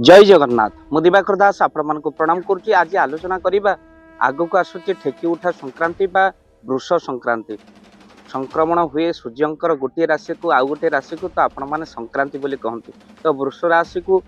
जय जगन्नाथ मु दिवाकर दास आपण प्रणाम करुच्ची। आज आलोचना करवा आग को आसूची ठेकी उठा संक्रांति बा वृष संक्रांति। संक्रमण हुए सूर्यंकर गोटे राशि को आउ गोटे राशि को तो आपण मैंने संक्रांति बोली कहते। तो वृष राशि को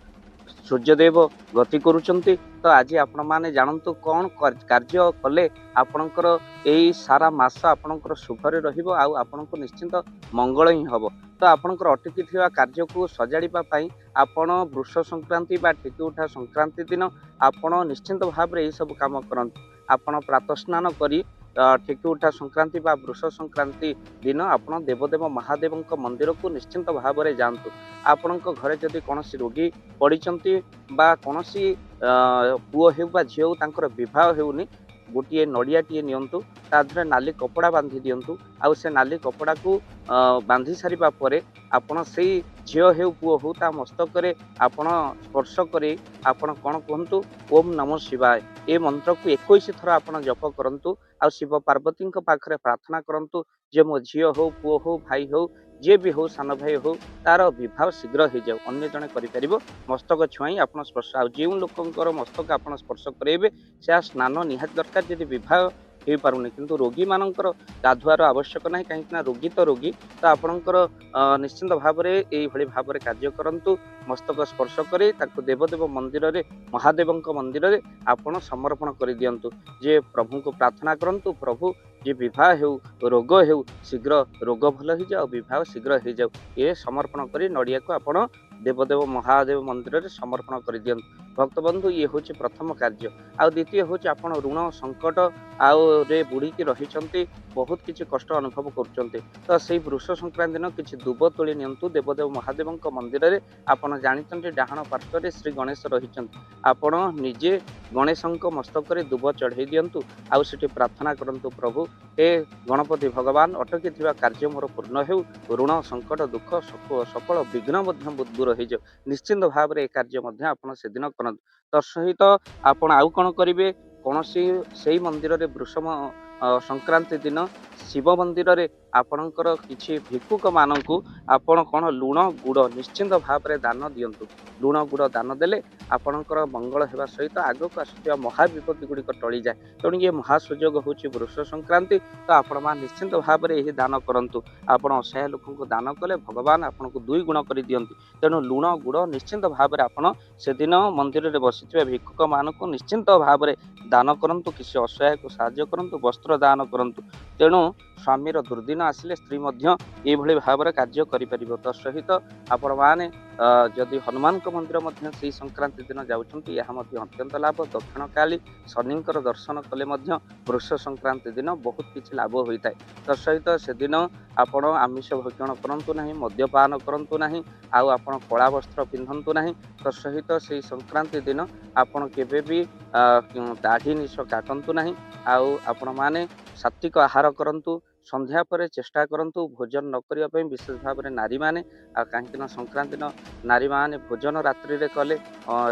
सूर्यदेव गति करुचंती। तो आज आपण मैंने जानतु कौन कार्य कले आपणकर यही सारा मास आपणकर शुभरे रहिबो आउ आपणको निश्चिंत मंगल ही हबो। तो आपणकर अटकी थिबा कार्य को सजाड़िबा पई आपण वृष संक्रांति बा ठेकी उठा संक्रांति दिन आपण निश्चिंत भाव में यही सब काम करंतु। आपण प्रातः स्नान करी ठेकी उठा संक्रांति बा वृष संक्रांति दिन आपण देवदेव महादेव मंदिर को निश्चिंत भाव में जातु। आपण घरे जदि कौन रोगी पड़ती बा कौन पुओ हो झील तांकर विवाह होनी गोटे नड़ियाटे नियंतु ताधरे नाली कपड़ा बांधि दिंतु आउ से नाली कपड़ा को बांधि सारिबा परे आपण से झील हो पुओ हो ता मस्तक आपण स्पर्श करे आपण कौन कहतु ओम नमो शिवाय ए मंत्र को 21 थर आपण जप करंतु आ शिव पार्वती पाखरे प्रार्थना करंतु जे मो झील हो पुओ हो भाई हो जे भी हो सान भाई हो तार विवाह शीघ्र हो जाऊ अन्य जने करि मस्तक छुआई आप स्पर्श आ जो लोकंकर मस्तक आप स्पर्श करेंगे से स्नान निहाती दरकार जदि विवाह हो पारुनी किंतु रोगी मानकर गाधुआर आवश्यक ना कहीं रोगी तो रोगी तो आपणकर निश्चिंत भाव में यही भाव में कार्य करूँ मस्तक स्पर्श कर देवदेव मंदिर रे महादेव मंदिर रे आपण समर्पण कर दिंतु जे प्रभु को प्रार्थना करूँ प्रभु जे विवाह हो रोग हो शीघ्र रोग भल हो जाओ विवाह शीघ्र हो जाओ ये समर्पण कर नड़िया को आपण देवदेव महादेव मंदिर रे समर्पण कर दियंतु। भक्त बंधु ये हूँ प्रथम कार्य। आ द्वितीय हूँ आप ऋण संकट आउ बुड़ी रही बहुत किसी कष्ट अनुभव कर तो से वृष संक्रांति दिन किसी दुब तोली नियंतु देवदेव महादेव मंदिर रे आपण जानते डाहाण पार्श्व श्री गणेश रही आपण निजे गणेश मस्तक दुब चढ़ई दिंतु आउ से प्रार्थना करंतु प्रभु हे गणपति भगवान अटकी थिबा कार्य मोर पूर्ण हो ऋण संकट दुख सकल विघ्न दूर हो जाओ निश्चिंत भाव में कार्य आप से दिन करंतु। तत्सहित आपण आउ कौन करेंगे कौन से मंदिर रे वृष संक्रांति दिन शिव मंदिर रे आपणकर किछि भिक्षुक मानकु आपण कौन लुण गुड़ निश्चिंत भाव में दान दिंतु। लुण गुड़ दान देले आपणकर मंगल होगा सहित आगक आसुवा महाविपत्ति गुड़िक टली जाए। तेणु ये महासुजोग हूँ वृष संक्रांति तो आपण मान निश्चिंत भाव में यही दान करूँ। आपण असहाय लोक दान कले भगवान आपन को दुई गुण कर दियंती। तेणु लुण गुड़ निश्चिंत भाव में आपण से दिन मंदिर में बसी भिक्षुक मानक निश्चिंत भाव में दान करूँ किसी असहाय को साहाय्य करूँ वस्त्र दान करूँ। तेणु स्वामीर दुर्दिन आसिले स्त्री ये भाव में कार्य करें। तत्सहित आपण मैंने जदि हनुमान मंदिर से संक्रांति दिन जाऊँगी अत्यंत लाभ। दक्षिण काली शनि दर्शन कले वृष संक्रांति दिन बहुत किसी लाभ होता है। तत्सहित से दिन आपण आमिष भक्षण करूँ ना मद्यपान करूँ ना आउ आपण कला वस्त्र पिंधतु ना। तत्सहित से संक्रांति दिन आपण केबे भी दाढ़ी निश काटतु ना आउ आपण माने सात्विक आहार करूँ। संध्या पर चेष्टा करूँ भोजन न करने विशेष भाव में नारी मैंने कहीं संक्रांति दिन नारी मैंने भोजन रात्रि रे कले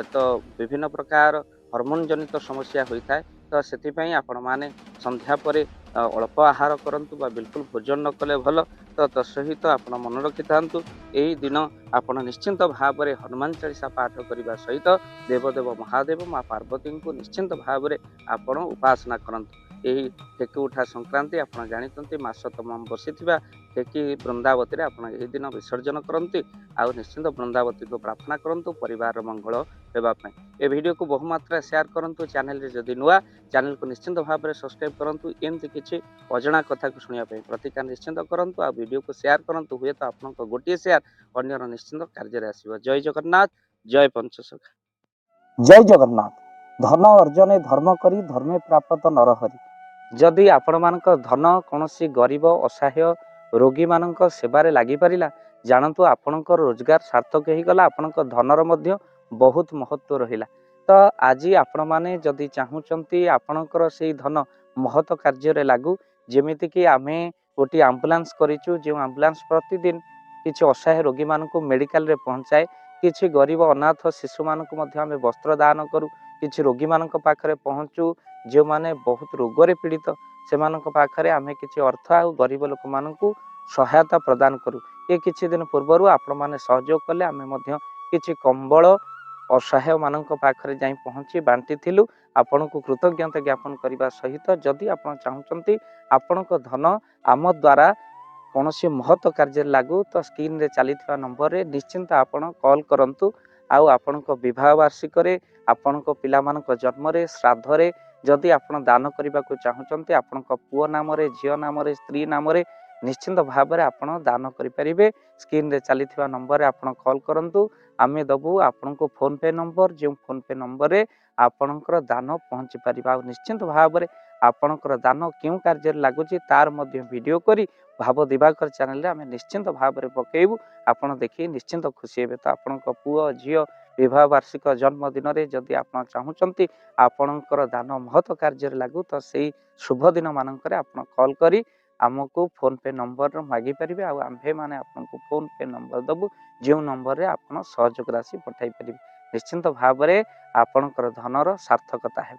तो विभिन्न प्रकार हर्मोन जनित समस्या होता है। तो से आपण मैंने संध्या पर अल्प आहार करूँ बिल्कुल भोजन न कले भल। तो तत्सहित आप मन रखि था यही दिन आप निश्चिंत भाव में हनुमान चालीसा पाठ करने सहित देवदेव महादेव माँ पार्वती को निश्चिंत भाव में आपण उपासना करूँ। यही ठेकी उठा संक्रांति आप जानते मास तमाम बसी ठेकी वृंदावती यही दिन विसर्जन करते आउ निश्चिंत वृंदावती को प्रार्थना करूँ परिवार मंगल होगापी। ए वीडियो को बहुमात्रा शेयर करूँ। चैनल जदि नुआ चैनल को निश्चिंत भाव में सब्सक्राइब करूँ। एमती किसी अजणा कथा को शुणापी प्रतिकार निश्चिंत करूँ आ वीडियो को शेयर करूँ हुए तो आप गोटे शेयर अन्यर निश्चिंत कार्य आसो। जय जगन्नाथ जय पंचसखा। जय जगन्नाथ। धन अर्जने धर्म करी धर्मे प्राप्त नरहरि। जदि आपण मानक धन कौन गरीब असहाय रोगी मानक सेवारे लगी पारिला जानतु आपणक रोजगार सार्थक हो गला आपणक धनर मध्य बहुत महत्व रहिला। तो आज आपण माने जदि चाहूचंती आपणकर से धन महत कार्य लागू जेमिति कि आमे गोटे आम्बुलांस करिचु जो आम्बुलांस प्रतिदिन किछि असहाय रोगी मानक मेडिकल रे पहुंचाए किछि गरीब अनाथ शिशु मानक मध्य आमे वस्त्र दान करू किछि रोगी मानक पाखरे पहुंचू जो माने बहुत रोगरे पीड़ित से पाखरे आमे किछि अर्थ आ गरीब लोक मानकू सहायता प्रदान करू। ये किछि दिन पूर्व आपण माने सहयोग कले आमे मध्य किछि कंबल असहाय मानक पाखरे जाई पहुँची बांटिथिलु। आपनकु कृतज्ञता ज्ञापन करने सहित जदि आप चाहते आपण धन आम द्वारा कौन महत्व कार्य लागू तो स्क्रीन रे चली नंबर रे निश्चिंत आपण कॉल करंतु। आउ आपण विवाह वार्षिक आपण पिला जन्म श्राद्ध जदि आपण दान करने को चाहते आपण पुओ नाम झील नाम स्त्री नाम निश्चिंत भाव में आपण दान करें। स्क्रीन रे चली नंबर रे आपण कॉल करंतु। आमे दबु आपण को फोन पे नंबर जो फोन पे नंबर रे आपणकर दान पहुँची पार। निश्चिंत भाव में आपणकर दान क्यों कार्य लगुच तार मध्य वीडियो करी भाव दिवाकर चैनल रे आमे निश्चिंत भाव में पकेबू। आपण देखी निश्चिंत खुशी हेबे। तो आपण पुओ झील विवाह वार्षिक जन्मदिन में जदि आप चाहते आपणकर दान महत्व कार्य लागू तो से शुभ दिन मानक आप कॉल करी आमको फोन पे नंबर मागी पारे। आम्भे माने आपको फोन पे नंबर दबु जो नंबर रे आप सहयोग राशि पठाई पारे। निश्चिंत भाव में आपणकर धनर सार्थकता है।